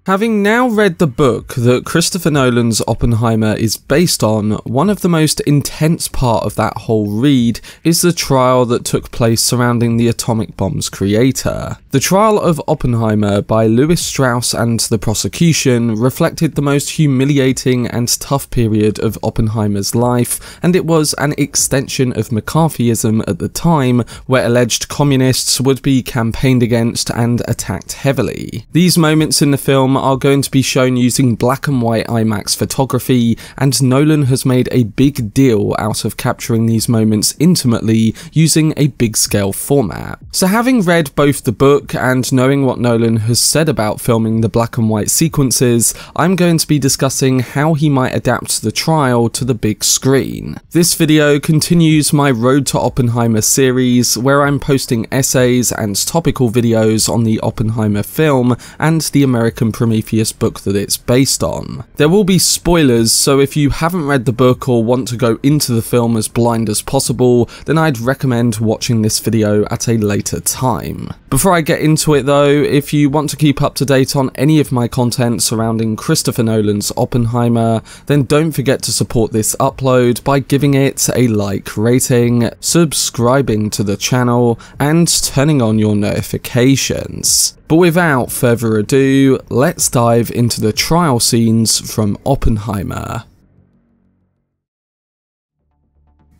Having now read the book that Christopher Nolan's Oppenheimer is based on, one of the most intense part of that whole read is the trial that took place surrounding the atomic bomb's creator. The trial of Oppenheimer by Lewis Strauss and the prosecution reflected the most humiliating and tough period of Oppenheimer's life, and it was an extension of McCarthyism at the time, where alleged communists would be campaigned against and attacked heavily. These moments in the film are going to be shown using black and white IMAX photography, and Nolan has made a big deal out of capturing these moments intimately using a big scale format. So having read both the book and knowing what Nolan has said about filming the black and white sequences, I'm going to be discussing how he might adapt the trial to the big screen. This video continues my Road to Oppenheimer series, where I'm posting essays and topical videos on the Oppenheimer film and the American Prometheus book that it's based on. There will be spoilers, so if you haven't read the book or want to go into the film as blind as possible, then I'd recommend watching this video at a later time. Before I get into it though, if you want to keep up to date on any of my content surrounding Christopher Nolan's Oppenheimer, then don't forget to support this upload by giving it a like rating, subscribing to the channel, and turning on your notifications. But without further ado, let's dive into the trial scenes from Oppenheimer.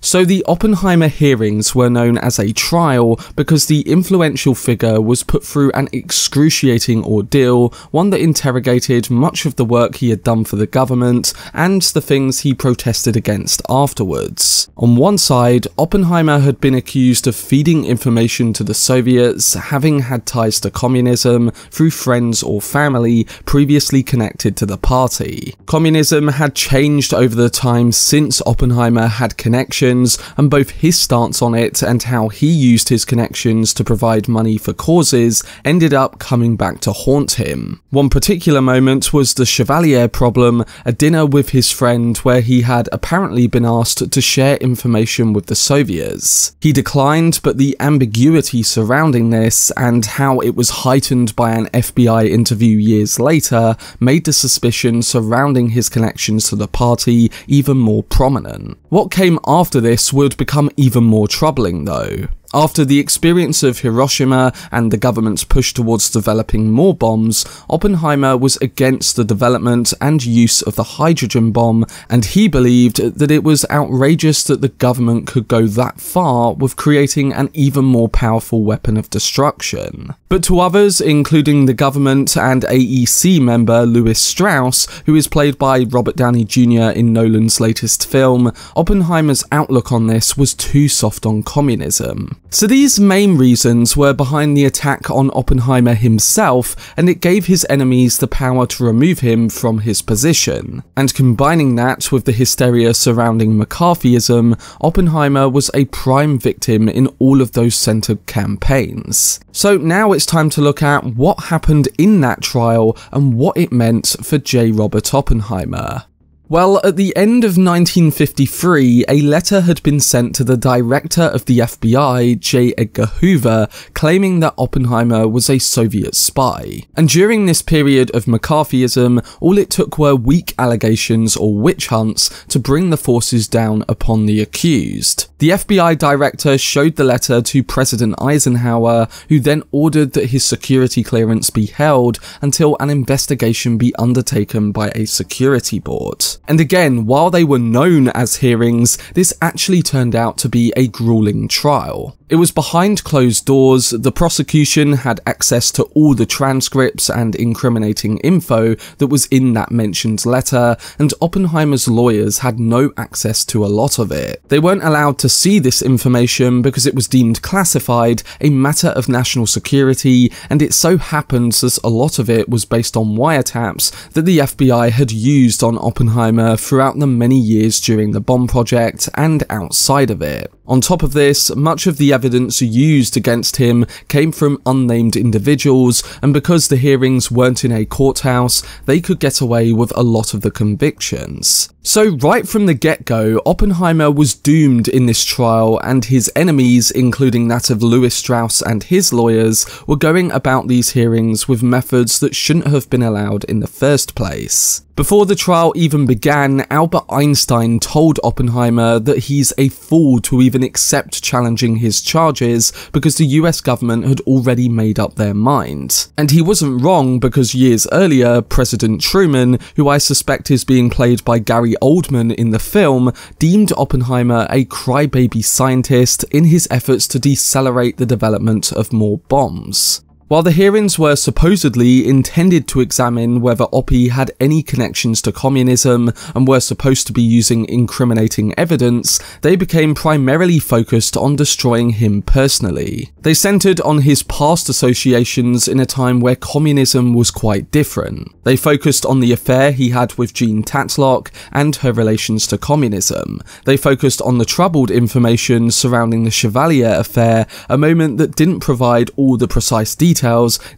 So the Oppenheimer hearings were known as a trial because the influential figure was put through an excruciating ordeal, one that interrogated much of the work he had done for the government and the things he protested against afterwards. On one side, Oppenheimer had been accused of feeding information to the Soviets, having had ties to communism through friends or family previously connected to the party. Communism had changed over the time since Oppenheimer had connections, and both his stance on it and how he used his connections to provide money for causes ended up coming back to haunt him. One particular moment was the Chevalier problem, a dinner with his friend where he had apparently been asked to share information with the Soviets. He declined, but the ambiguity surrounding this and how it was heightened by an FBI interview years later made the suspicion surrounding his connections to the party even more prominent. What came after this would become even more troubling though. After the experience of Hiroshima and the government's push towards developing more bombs, Oppenheimer was against the development and use of the hydrogen bomb, and he believed that it was outrageous that the government could go that far with creating an even more powerful weapon of destruction. But to others, including the government and AEC member Lewis Strauss, who is played by Robert Downey Jr. in Nolan's latest film, Oppenheimer's outlook on this was too soft on communism. So these main reasons were behind the attack on Oppenheimer himself, and it gave his enemies the power to remove him from his position. And combining that with the hysteria surrounding McCarthyism, Oppenheimer was a prime victim in all of those centered campaigns. So now it's time to look at what happened in that trial and what it meant for J. Robert Oppenheimer. Well, at the end of 1953, a letter had been sent to the director of the FBI, J. Edgar Hoover, claiming that Oppenheimer was a Soviet spy. And during this period of McCarthyism, all it took were weak allegations or witch hunts to bring the forces down upon the accused. The FBI director showed the letter to President Eisenhower, who then ordered that his security clearance be held until an investigation be undertaken by a security board. And again, while they were known as hearings, this actually turned out to be a grueling trial. It was behind closed doors, the prosecution had access to all the transcripts and incriminating info that was in that mentioned letter, and Oppenheimer's lawyers had no access to a lot of it. They weren't allowed to see this information because it was deemed classified, a matter of national security, and it so happens that a lot of it was based on wiretaps that the FBI had used on Oppenheimer throughout the many years during the bomb project and outside of it. On top of this, much of the evidence used against him came from unnamed individuals, and because the hearings weren't in a courthouse, they could get away with a lot of the convictions. So right from the get-go, Oppenheimer was doomed in this trial, and his enemies, including that of Lewis Strauss and his lawyers, were going about these hearings with methods that shouldn't have been allowed in the first place. Before the trial even began, Albert Einstein told Oppenheimer that he's a fool to even accept challenging his charges because the US government had already made up their mind. And he wasn't wrong, because years earlier, President Truman, who I suspect is being played by Gary Oldman in the film, deemed Oppenheimer a crybaby scientist in his efforts to decelerate the development of more bombs. While the hearings were supposedly intended to examine whether Oppie had any connections to communism and were supposed to be using incriminating evidence, they became primarily focused on destroying him personally. They centered on his past associations in a time where communism was quite different. They focused on the affair he had with Jean Tatlock and her relations to communism. They focused on the troubled information surrounding the Chevalier affair, a moment that didn't provide all the precise details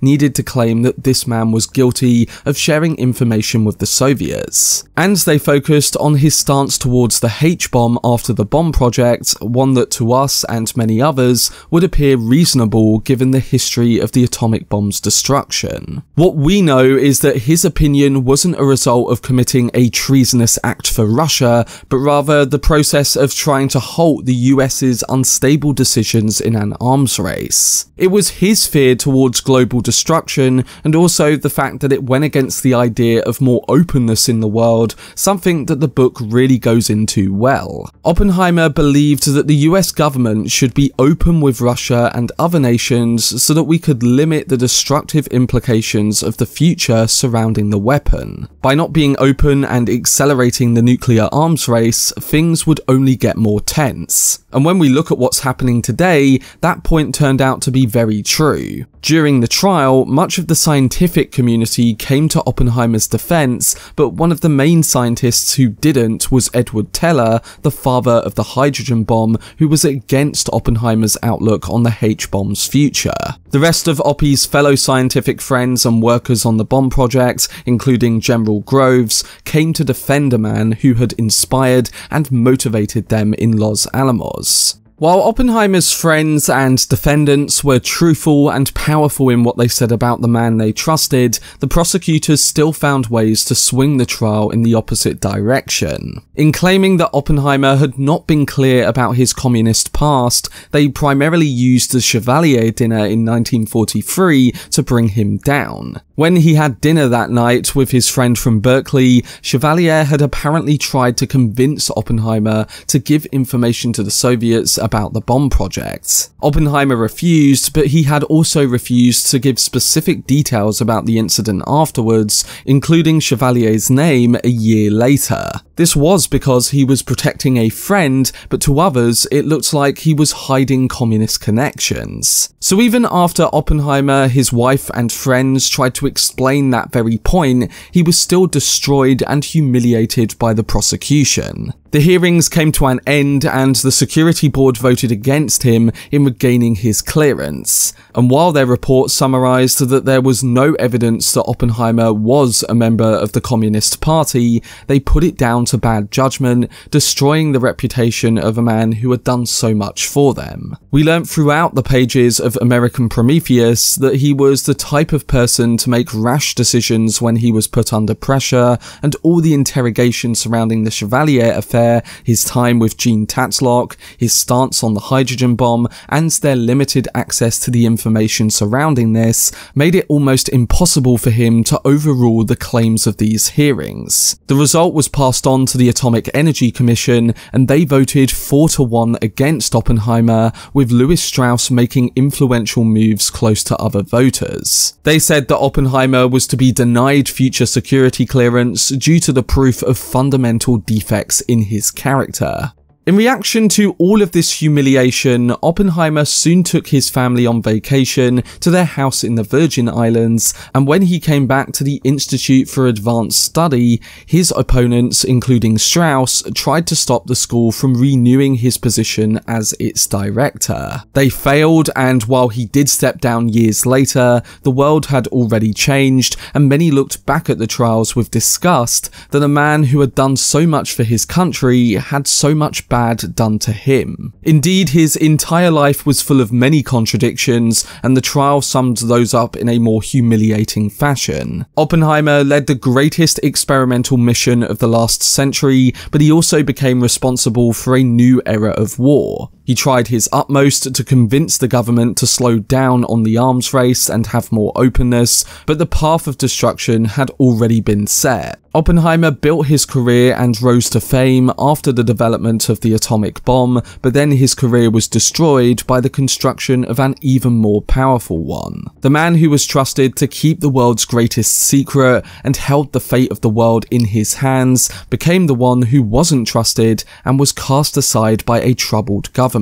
needed to claim that this man was guilty of sharing information with the Soviets. And they focused on his stance towards the H-bomb after the bomb project, one that to us and many others would appear reasonable given the history of the atomic bomb's destruction. What we know is that his opinion wasn't a result of committing a treasonous act for Russia, but rather the process of trying to halt the US's unstable decisions in an arms race. It was his fear towards global destruction, and also the fact that it went against the idea of more openness in the world, something that the book really goes into well. Oppenheimer believed that the US government should be open with Russia and other nations so that we could limit the destructive implications of the future surrounding the weapon. By not being open and accelerating the nuclear arms race, things would only get more tense. And when we look at what's happening today, that point turned out to be very true. During the trial, much of the scientific community came to Oppenheimer's defense, but one of the main scientists who didn't was Edward Teller, the father of the hydrogen bomb, who was against Oppenheimer's outlook on the H-bomb's future. The rest of Oppie's fellow scientific friends and workers on the bomb project, including General Groves, came to defend a man who had inspired and motivated them in Los Alamos. While Oppenheimer's friends and defendants were truthful and powerful in what they said about the man they trusted, the prosecutors still found ways to swing the trial in the opposite direction. In claiming that Oppenheimer had not been clear about his communist past, they primarily used the Chevalier dinner in 1943 to bring him down. When he had dinner that night with his friend from Berkeley, Chevalier had apparently tried to convince Oppenheimer to give information to the Soviets about the bomb project. Oppenheimer refused, but he had also refused to give specific details about the incident afterwards, including Chevalier's name a year later. This was because he was protecting a friend, but to others it looked like he was hiding communist connections. So even after Oppenheimer, his wife and friends tried to explain that very point, he was still destroyed and humiliated by the prosecution. The hearings came to an end and the security board voted against him in regaining his clearance. And while their report summarized that there was no evidence that Oppenheimer was a member of the Communist Party, they put it down to bad judgment, destroying the reputation of a man who had done so much for them. We learnt throughout the pages of American Prometheus that he was the type of person to make rash decisions when he was put under pressure, and all the interrogation surrounding the Chevalier affair, his time with Jean Tatlock, his stance on the hydrogen bomb, and their limited access to the information surrounding this, made it almost impossible for him to overrule the claims of these hearings. The result was passed on to the Atomic Energy Commission, and they voted 4-1 against Oppenheimer, with Lewis Strauss making influential moves close to other voters. They said that Oppenheimer was to be denied future security clearance due to the proof of fundamental defects in his character. In reaction to all of this humiliation, Oppenheimer soon took his family on vacation to their house in the Virgin Islands, and when he came back to the Institute for Advanced Study, his opponents, including Strauss, tried to stop the school from renewing his position as its director. They failed, and while he did step down years later, the world had already changed, and many looked back at the trials with disgust that a man who had done so much for his country had so much bad done to him. Indeed, his entire life was full of many contradictions, and the trial summed those up in a more humiliating fashion. Oppenheimer led the greatest experimental mission of the last century, but he also became responsible for a new era of war. He tried his utmost to convince the government to slow down on the arms race and have more openness, but the path of destruction had already been set. Oppenheimer built his career and rose to fame after the development of the atomic bomb, but then his career was destroyed by the construction of an even more powerful one. The man who was trusted to keep the world's greatest secret and held the fate of the world in his hands became the one who wasn't trusted and was cast aside by a troubled government.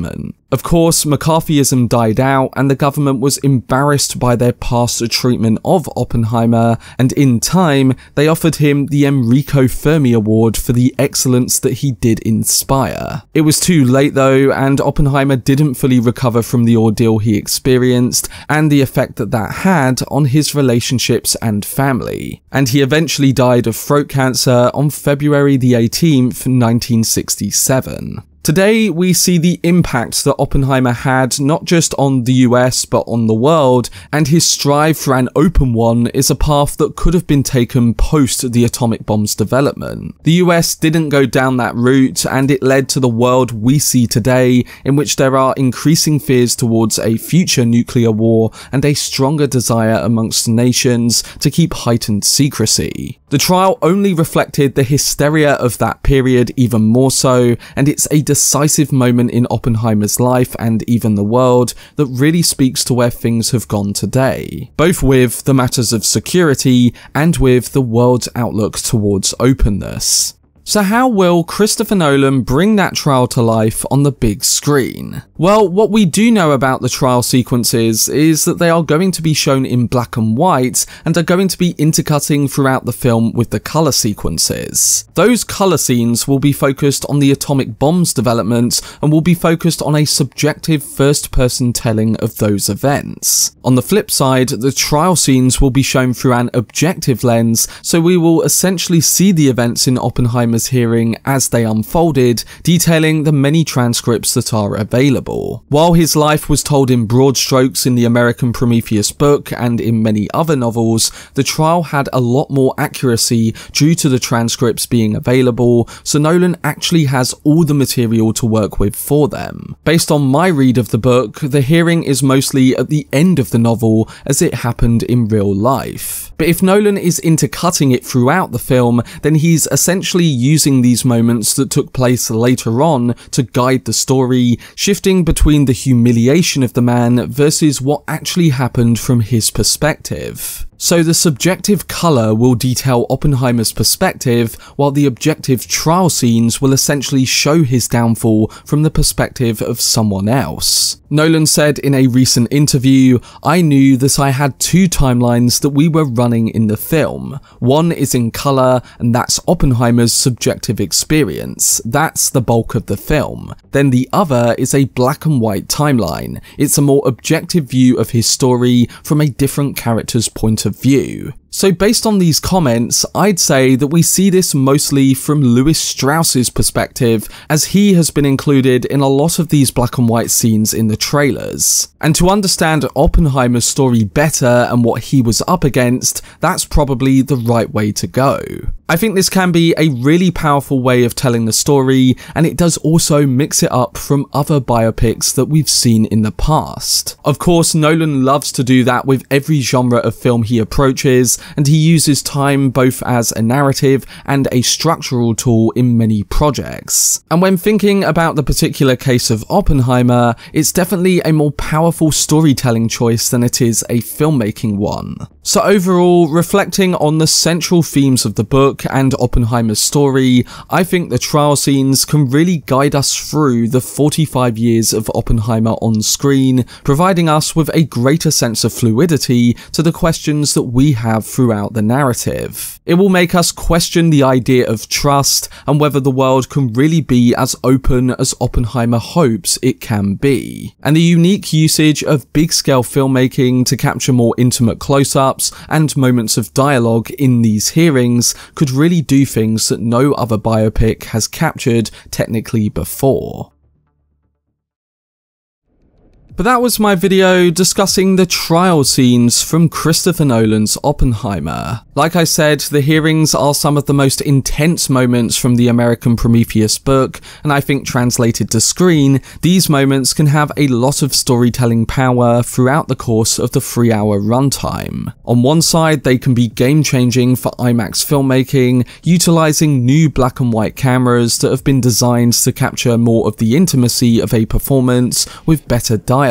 Of course, McCarthyism died out and the government was embarrassed by their past treatment of Oppenheimer, and in time, they offered him the Enrico Fermi Award for the excellence that he did inspire. It was too late though, and Oppenheimer didn't fully recover from the ordeal he experienced and the effect that that had on his relationships and family. And he eventually died of throat cancer on February the 18th, 1967. Today, we see the impact that Oppenheimer had not just on the US but on the world, and his strive for an open one is a path that could have been taken post the atomic bomb's development. The US didn't go down that route, and it led to the world we see today, in which there are increasing fears towards a future nuclear war and a stronger desire amongst nations to keep heightened secrecy. The trial only reflected the hysteria of that period even more so, and it's a decisive moment in Oppenheimer's life and even the world that really speaks to where things have gone today, both with the matters of security and with the world's outlook towards openness. So how will Christopher Nolan bring that trial to life on the big screen? Well, what we do know about the trial sequences is that they are going to be shown in black and white and are going to be intercutting throughout the film with the colour sequences. Those colour scenes will be focused on the atomic bomb's development and will be focused on a subjective first-person telling of those events. On the flip side, the trial scenes will be shown through an objective lens, so we will essentially see the events in Oppenheimer's hearing as they unfolded, detailing the many transcripts that are available. While his life was told in broad strokes in the American Prometheus book and in many other novels, the trial had a lot more accuracy due to the transcripts being available, so Nolan actually has all the material to work with for them. Based on my read of the book, the hearing is mostly at the end of the novel as it happened in real life. But if Nolan is intercutting it throughout the film, then he's essentially using these moments that took place later on to guide the story, shifting between the humiliation of the man versus what actually happened from his perspective. So the subjective colour will detail Oppenheimer's perspective, while the objective trial scenes will essentially show his downfall from the perspective of someone else. Nolan said in a recent interview, "I knew that I had two timelines that we were running in the film. One is in colour, and that's Oppenheimer's subjective experience. That's the bulk of the film. Then the other is a black and white timeline. It's a more objective view of his story from a different character's point of view." So based on these comments, I'd say that we see this mostly from Lewis Strauss's perspective, as he has been included in a lot of these black and white scenes in the trailers. And to understand Oppenheimer's story better and what he was up against, that's probably the right way to go. I think this can be a really powerful way of telling the story, and it does also mix it up from other biopics that we've seen in the past. Of course, Nolan loves to do that with every genre of film he approaches, and he uses time both as a narrative and a structural tool in many projects. And when thinking about the particular case of Oppenheimer, it's definitely a more powerful storytelling choice than it is a filmmaking one. So overall, reflecting on the central themes of the book and Oppenheimer's story, I think the trial scenes can really guide us through the 45 years of Oppenheimer on screen, providing us with a greater sense of fluidity to the questions that we have throughout the narrative. It will make us question the idea of trust and whether the world can really be as open as Oppenheimer hopes it can be. And the unique usage of big-scale filmmaking to capture more intimate close-ups and moments of dialogue in these hearings could really do things that no other biopic has captured technically before. But that was my video discussing the trial scenes from Christopher Nolan's Oppenheimer. Like I said, the hearings are some of the most intense moments from the American Prometheus book, and I think translated to screen, these moments can have a lot of storytelling power throughout the course of the 3-hour runtime. On one side, they can be game-changing for IMAX filmmaking, utilising new black and white cameras that have been designed to capture more of the intimacy of a performance with better dialogue.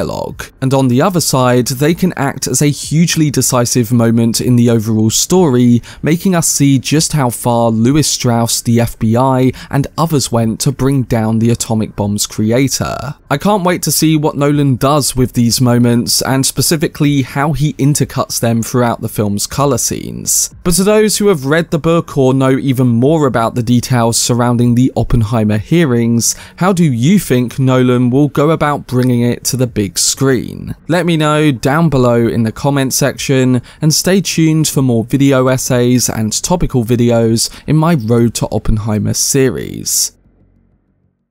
And on the other side, they can act as a hugely decisive moment in the overall story, making us see just how far Lewis Strauss, the FBI, and others went to bring down the atomic bomb's creator. I can't wait to see what Nolan does with these moments, and specifically how he intercuts them throughout the film's colour scenes. But to those who have read the book or know even more about the details surrounding the Oppenheimer hearings, how do you think Nolan will go about bringing it to the big screen? Let me know down below in the comment section, and stay tuned for more video essays and topical videos in my Road to Oppenheimer series.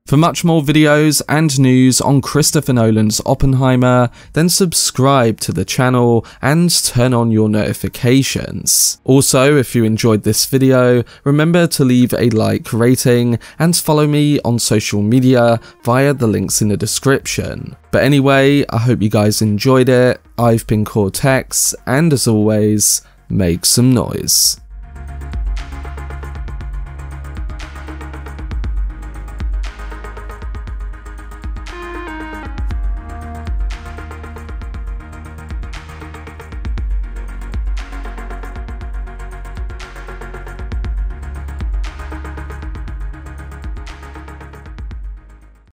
For much more videos and news on Christopher Nolan's Oppenheimer, then subscribe to the channel and turn on your notifications. Also, if you enjoyed this video, remember to leave a like rating and follow me on social media via the links in the description. But anyway, I hope you guys enjoyed it. I've been Cortex, and as always, make some noise.